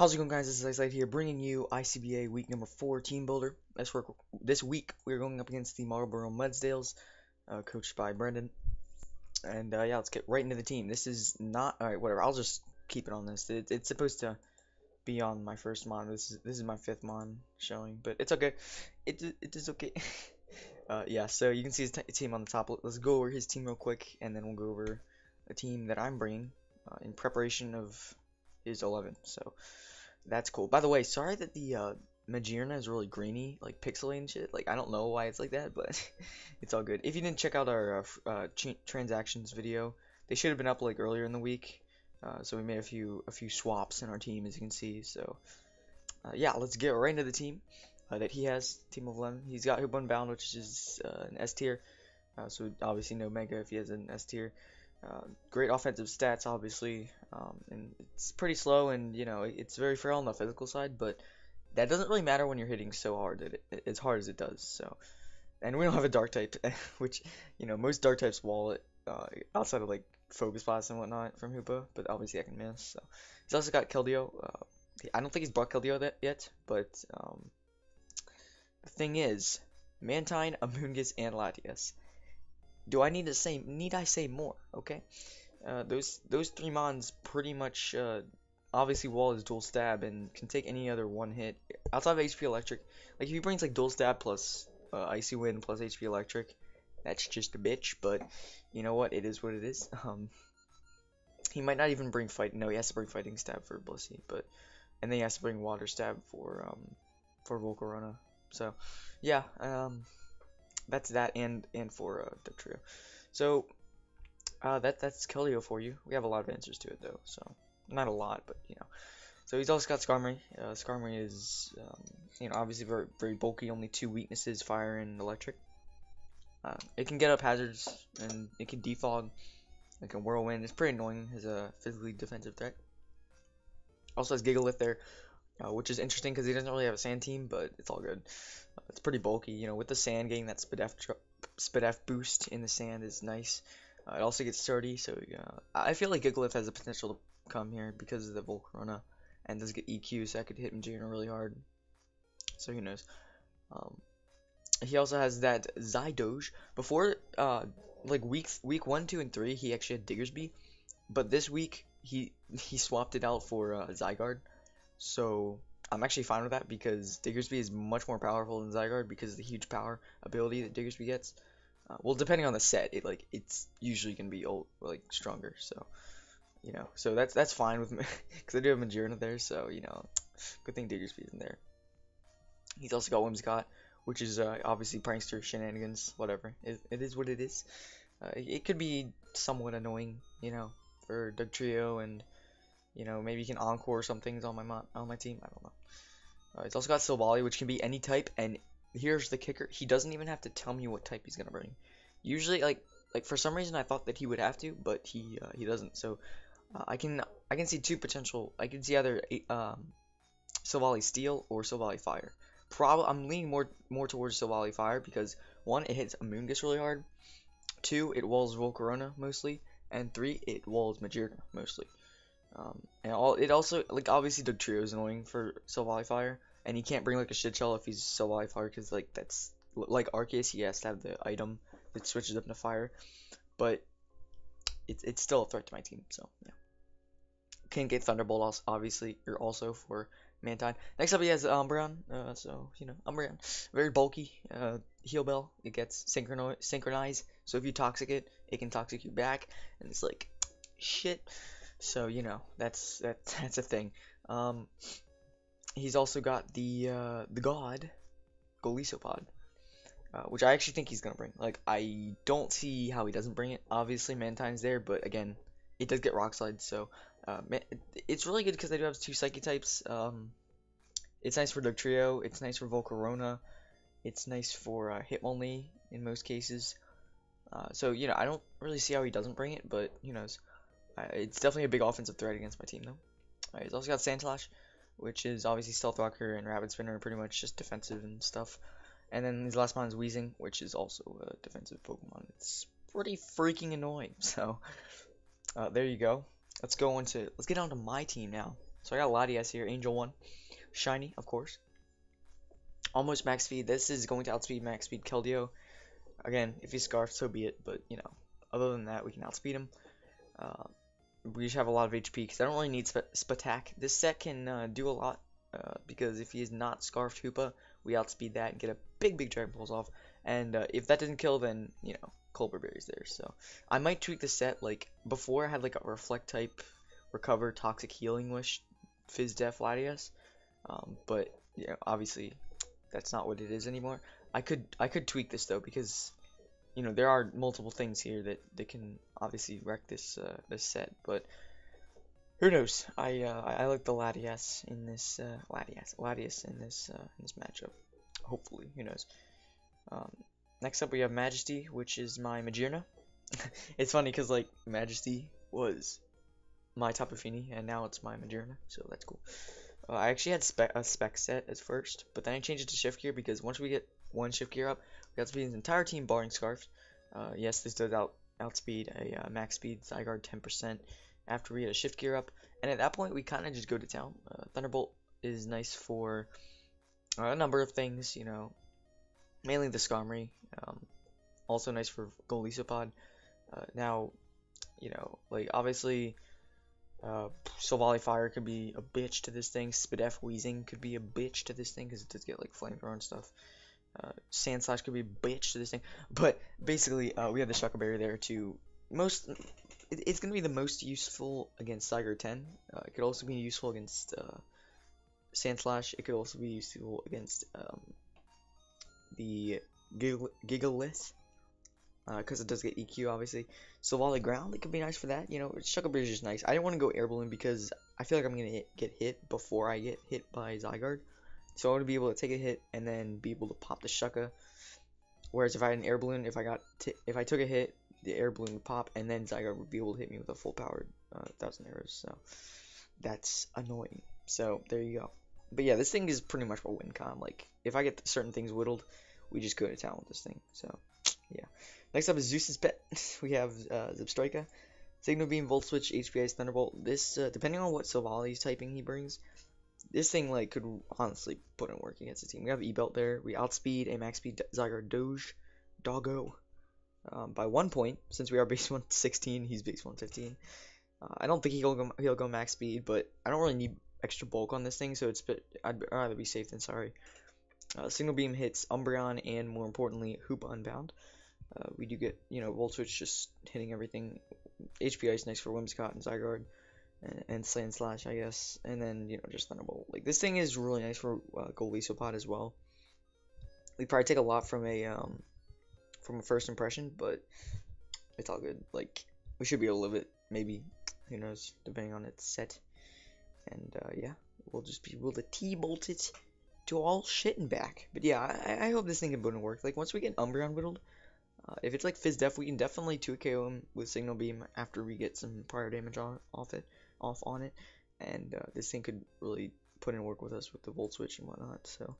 How's it going, guys? This is Isaac here, bringing you ICBA week number 4 team builder. This week we're going up against the Marlboro Mudsdaeles, coached by Brendan. And yeah, let's get right into the team. This is not all right. Whatever. I'll just keep it on this. It's supposed to be on my first mon. This is my fifth mon showing, but it's okay. It is okay. Yeah. So you can see his team on the top. Let's go over his team real quick, and then we'll go over a team that I'm bringing in preparation of his 11. So. That's cool. By the way, sorry that the Magearna is really grainy, like pixely and shit. Like I don't know why it's like that, but it's all good. If you didn't check out our transactions video, they should have been up like earlier in the week. So we made a few swaps in our team, as you can see. So yeah, let's get right into the team that he has. Team of 11. He's got Hoop Unbound, which is an S tier. So obviously no Mega if he has an S tier. Great offensive stats, obviously, and it's pretty slow, and you know it's very frail on the physical side, but that doesn't really matter when you're hitting so hard as hard as it does. So, and we don't have a dark type, which you know most dark types wall it outside of like Focus Blast and whatnot from Hoopa, but obviously I can miss. So he's also got Keldeo. I don't think he's brought Keldeo yet, but the thing is, Mantine, Amoonguss, and Latias. Need I say more? Okay. Those three mons pretty much obviously wall is dual stab and can take any other one hit outside of HP electric. Like if he brings like dual stab plus icy wind plus HP electric, that's just a bitch. But you know what? It is what it is. He might not even bring fight. No, he has to bring fighting stab for Blissey, but and then he has to bring water stab for Volcarona. So yeah, that's that and for the trio. So that's Keldeo for you. We have a lot of answers to it though, so not a lot, but you know. So he's also got Skarmory. Skarmory is you know obviously very bulky. Only two weaknesses: fire and electric. It can get up hazards and it can defog. It can whirlwind. It's pretty annoying as a physically defensive threat. Also has Gigalith there, which is interesting because he doesn't really have a sand team, but it's all good. It's pretty bulky, you know, with the sand getting that Spadef boost in the sand is nice. It also gets sturdy, so I feel like Gigalith has the potential to come here because of the Volcarona and does get EQ, so I could hit Magearna really hard. So who knows? He also has that Zydoge. Before, like week 1, 2, and 3, he actually had Diggersby, but this week he swapped it out for Zygarde. So I'm actually fine with that because Diggersby is much more powerful than Zygarde because of the huge power ability that Diggersby gets. Well, depending on the set, it's usually gonna be stronger. So you know, so that's fine with me because I do have Magearna there. So you know, good thing Diggersby isn't there. He's also got Whimsicott, which is obviously prankster shenanigans. Whatever, it is what it is. It could be somewhat annoying, you know, for Dugtrio and. You know, maybe you can encore some things on my team. I don't know. He's also got Silvally, which can be any type. And here's the kicker: he doesn't even have to tell me what type he's gonna bring. Usually, like for some reason, I thought that he would have to, but he doesn't. So I can see two potential. I can see either Silvally Steel or Silvally Fire. Probably I'm leaning more towards Silvally Fire because one, it hits Amoonguss really hard. Two, it walls Volcarona mostly, and three, it walls Magearna mostly. It also like obviously Dugtrio is annoying for Silvally Fire, and he can't bring like a shit shell if he's Silvally Fire because like that's like Arceus, he has to have the item that switches up into fire, but it's still a threat to my team. So yeah, can't get Thunderbolt obviously or also for Mantine. Next up he has Umbreon, so you know Umbreon very bulky. Heal Bell, it gets synchronize, so if you toxic it can toxic you back, and it's like shit. So you know that's a thing. He's also got the God Golisopod, which I actually think he's gonna bring. Like I don't see how he doesn't bring it. Obviously Mantine's there, but again, it does get Rock Slide, so it's really good because they do have two Psychic types. It's nice for Dugtrio. It's nice for Volcarona. It's nice for Hitmonlee in most cases. So you know I don't really see how he doesn't bring it, but who knows. It's definitely a big offensive threat against my team, though. He's also got Sandslash, which is obviously Stealth Rocker and Rapid Spinner are pretty much just defensive and stuff. And then his last one is Weezing, which is also a defensive Pokemon. It's pretty freaking annoying. So there you go. Let's get on to my team now. So I got Latias here, Angel 1. Shiny, of course. Almost max speed. This is going to outspeed max speed Keldeo. Again, if he's Scarf, so be it. But, you know, other than that, we can outspeed him. Uh, we just have a lot of HP because I don't really need Spatak. This set can do a lot because if he is not Scarfed Hoopa, we outspeed that and get a big Dragon Pulse off. And if that doesn't kill, then, you know, Colbur Berry's there. So I might tweak the set. Like, before I had like a Reflect type, Recover, Toxic Healing Wish, Fizz Def Latias. But, you know, obviously that's not what it is anymore. I could tweak this though because you know there are multiple things here that can obviously wreck this this set, but who knows? I like the Latias in this Latias in this matchup. Hopefully, who knows? Um, Next up we have Majesty, which is my Magearna. It's funny because like Majesty was my Tapu Fini and now it's my Magearna, so that's cool. I actually had a spec set at first, but then I changed it to shift gear because once we get one shift gear up, we outspeed his entire team barring Scarf. Yes, this does outspeed a max speed Zygarde 10% after we get a shift gear up, and at that point we kind of just go to town. Thunderbolt is nice for a number of things, you know, mainly the Skarmory. Also nice for Golisopod. Now, you know, like obviously. Silvally Fire could be a bitch to this thing. Spadef Wheezing could be a bitch to this thing because it does get like flamethrower and stuff. Sand Slash could be a bitch to this thing. But basically, we have the Shuckle Berry there to it's going to be the most useful against Zygarde 10. It could also be useful against Sand Slash. It could also be useful against the Gigalith. Because it does get EQ, obviously. So while the ground, it could be nice for that. You know, Shuckle Berry is just nice. I didn't want to go Air Balloon because I feel like I'm going to get hit before I get hit by Zygarde. So I want to be able to take a hit and then be able to pop the Shucka. Whereas if I had an Air Balloon, if I took a hit, the Air Balloon would pop and then Zygarde would be able to hit me with a full powered 1,000 arrows. So that's annoying. So there you go. But yeah, this thing is pretty much a win con. Like, if I get certain things whittled, we just go to town with this thing. So, yeah. Next up is Zeus's pet. We have Zebstrika, Signal Beam, Volt Switch, HP Ice, Thunderbolt. This, depending on what Silvali's typing he brings, this thing like could honestly put in work against the team. We have E-Belt there. We outspeed a max speed Zygarde Doggo by 1 point. Since we are base 116, he's base 115. I don't think he'll go max speed, but I don't really need extra bulk on this thing, so I'd rather be safe than sorry. Signal Beam hits Umbreon and more importantly Hoopa Unbound. We do get, you know, Volt Switch just hitting everything. HP Ice nice for Whimsicott and Zygarde, and Sand Slash, I guess. And then, you know, just Thunderbolt. Like, this thing is really nice for Golisopod as well. We probably take a lot from a first impression, but it's all good. Like, we should be able to live it, maybe. Who knows, depending on its set. And, yeah, we'll just be able to T-bolt it to all shit and back. But yeah, I hope this thing can put in work. Like, once we get Umbreon whittled, if it's like Fizz Def, we can definitely 2KO him with Signal Beam after we get some prior damage off on it, and this thing could really put in work with us with the Volt Switch and whatnot. So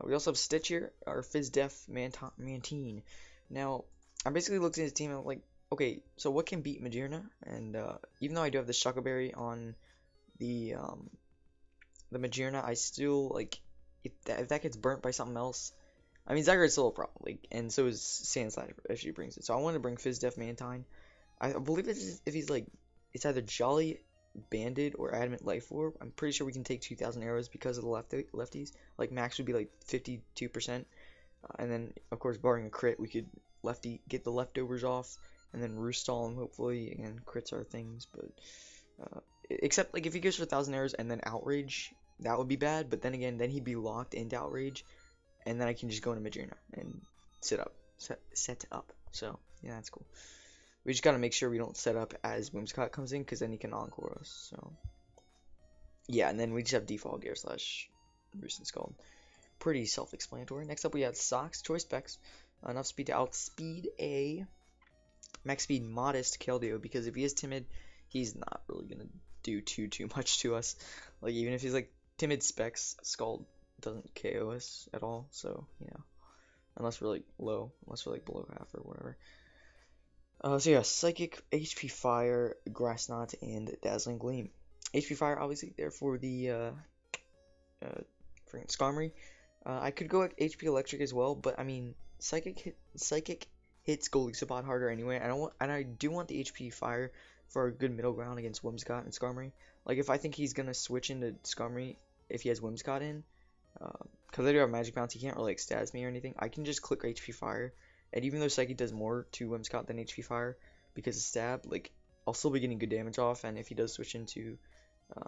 we also have Stitch here, our Fizz Def Mantine. Now I basically looked at his team and I'm like, okay, so what can beat Magearna? And even though I do have the Shuckle Berry on the Magearna, I still like if that gets burnt by something else. I mean, Zygarde's still a problem, like, and so is Sand Slash if she brings it. So I wanted to bring Fizz Def Mantine. I believe if he's like, it's either Jolly Banded or Adamant Life Orb. I'm pretty sure we can take 2,000 arrows because of the lefties. Like, max would be like 52%. And then, of course, barring a crit, we could get the leftovers off and then Roost Stall him, hopefully. Again, crits are things, but except, like, if he goes for 1,000 arrows and then Outrage, that would be bad. But then again, then he'd be locked into Outrage. And then I can just go into Magearna and set up. So, yeah, that's cool. We just gotta make sure we don't set up as Whimsicott comes in, because then he can encore us. So, yeah, and then we just have default Gear slash Roost and Scald. Pretty self-explanatory. Next up, we have Socks, Choice Specs. Enough speed to outspeed a max speed modest Keldeo, because if he is timid, he's not really gonna do too much to us. Like, even if he's like timid Specs, Scald doesn't KO us at all, so, you know, unless we're like below half or whatever. So yeah, Psychic, HP Fire, Grass Knot, and Dazzling Gleam. HP Fire, obviously, there for the freaking Skarmory. I could go HP Electric as well, but I mean, Psychic hits Golisopod harder anyway. I do want the HP Fire for a good middle ground against Whimsicott and Skarmory. Like if I think he's gonna switch into Skarmory if he has Whimsicott in, because I do have Magic Bounce, he can't really like stats me or anything. I can just click HP Fire, and even though Psychic does more to Whimsicott than HP Fire because of stab, like I'll still be getting good damage off. And if he does switch into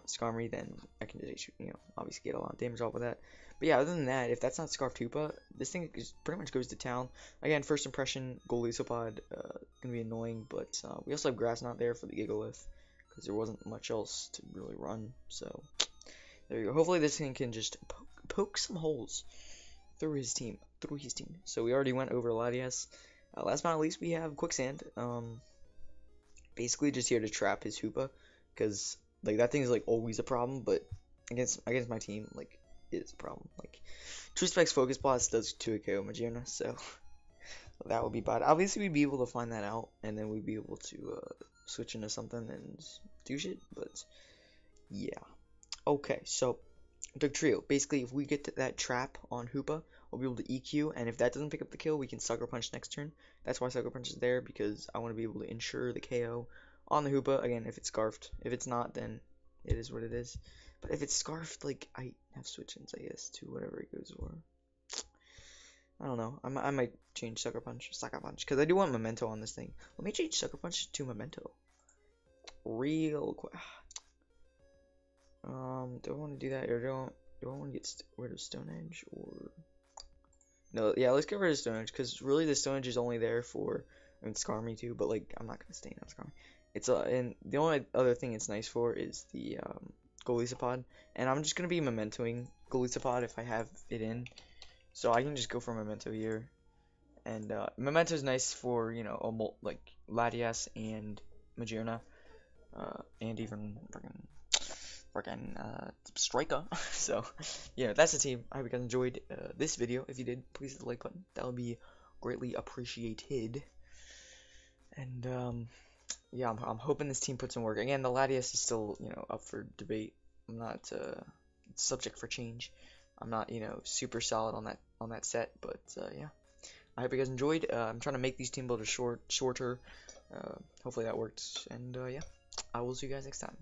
Skarmory, then I can just, obviously get a lot of damage off with that. But yeah, other than that, if that's not Scarf Tupa, this thing pretty much goes to town. Again, first impression, Golisopod, gonna be annoying, but we also have Grass Knot there for the Gigalith, because there wasn't much else to really run. So there you go. Hopefully this thing can just poke some holes through his team. So we already went over Latias. Last but not least, we have Quicksand. Basically just here to trap his Hoopa, because like that thing is like always a problem, but against my team, like it is a problem. Like True Specs Focus Blast does 2 KO Magearna, so that would be bad. Obviously we'd be able to find that out, and then we'd be able to switch into something and do shit, but yeah. Okay, so Dugtrio. Basically, if we get that trap on Hoopa, we'll be able to EQ, and if that doesn't pick up the kill, we can Sucker Punch next turn. That's why Sucker Punch is there, because I want to be able to ensure the KO on the Hoopa. Again, if it's Scarfed. If it's not, then it is what it is. But if it's Scarfed, like, I have switch-ins, I guess, to whatever it goes for. I don't know. I might change Sucker Punch, because I do want Memento on this thing. Let me change Sucker Punch to Memento. Real quick. Do I want to do that, or do I want to get rid of Stone Edge, or no? Yeah, let's get rid of Stone Edge, because really the Stone Edge is only there for, I mean, Skarmory too, but like I'm not gonna stay on Skarmory. It's and the only other thing it's nice for is the Golisopod, and I'm just gonna be Mementoing Golisopod if I have it in, so I can just go for Memento here, and Memento is nice for like Latias and Magearna, and even freaking striker. So yeah, that's the team. I hope you guys enjoyed this video. If you did, please hit the like button. That would be greatly appreciated. And yeah, I'm hoping this team puts in work. Again, the Latias is still up for debate. I'm not it's subject for change. I'm not super solid on that set, but yeah, I hope you guys enjoyed. I'm trying to make these team builders shorter. Hopefully that works. And yeah, I will see you guys next time.